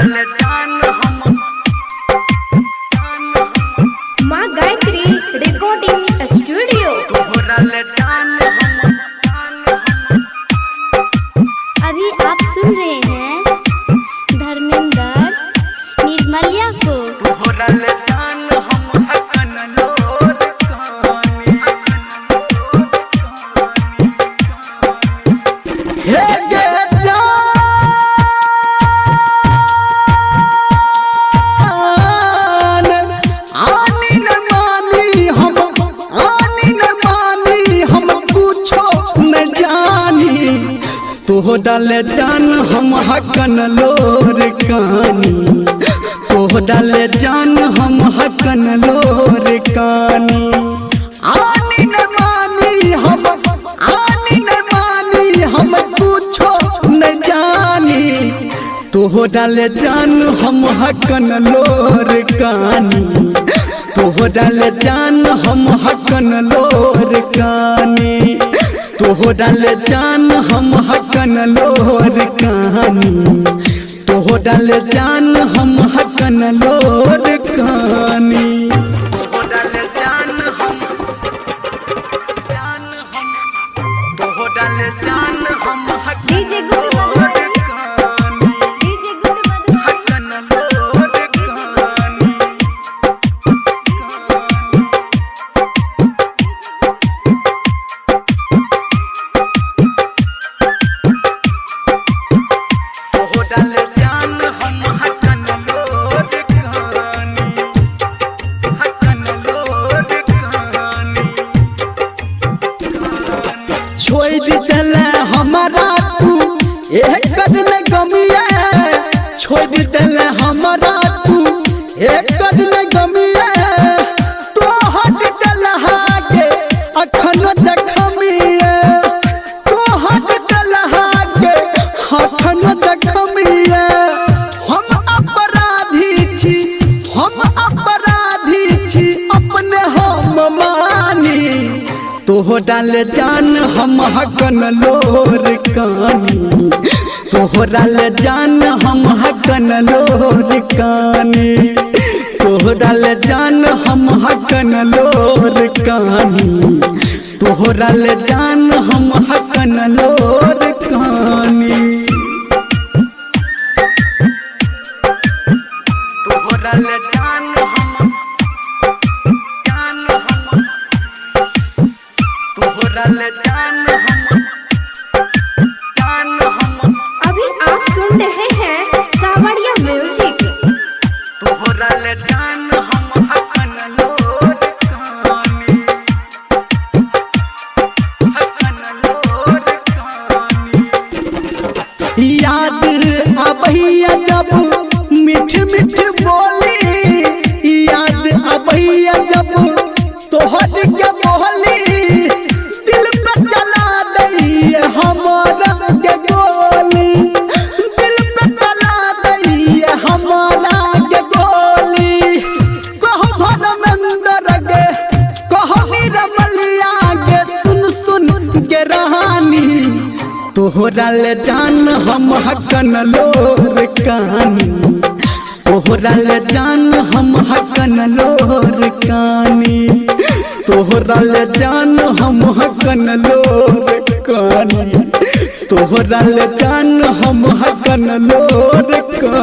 ले जान हम माँ गायत्री रिकॉर्डिंग स्टूडियो। तोहरा ले जान हम अभी आप सुन रहे हैं धर्मेंद्र निर्मलिया को। तोहरा ले जान हम हकन लोर कहानी हे गे तोहरा ले जान हम हकन लोर कानी तोहरा ले जान हम हकन लोर कानी आनी न मानी हम पूछो न जानी तोहरा ले जान हम हकन लोर कानी तोहरा ले जान हम हकन लोर कानी तोहरा ले जान हम हकन लोर कहानी तोहरा ले जान हम हकन लोर कहानी तोहरा ले जान हम तोहरा ले जान हम DJ good Madhubani, DJ good Madhubani. हकन लोर कहानी तोहरा ले जान हम हकन लोर कहानी हकन लोर कहानी छोड़ दिले हमारा तू एक कदम गमिया छोड़ दिले हमारा तू एक कदम गमिया तो हट दिल हागे अखन जखमिया तो हट दिल हागे अखन जखमिया हम अपराधी छी अपने हम मानी तोहरा ले जान हम हकन लोर कानी तोहरा ले जान हम हकन लोर कानी तोहरा ले जान हम हकन लोर कानी तोहरा ले जान हम हकन लोर कानी तोहरा ले जान हम तोहरा ले जान हम अभी आप सुन रहे हैं सावरिया म्यूजिक। तोहरा ले जान हम हकन लोर कहानी हकन लोर कहानी याद आबैया जब मीठ मीठ बोली याद आबैया जब तोहर के बोली दिल पे चला दैए हमारा के गोली दिल पे चला दैए हमारा के गोली कहो धर्मेंद्र गे कहो निर्मलिया गे सुन के रानी तोहरा ले जान हम हकन लोर कानी तोहरा ले जान हम हकन लोर कानी तोहरा ले जान हम हकन लोर कानी तोहरा ले जान हम हकन लोर कानी।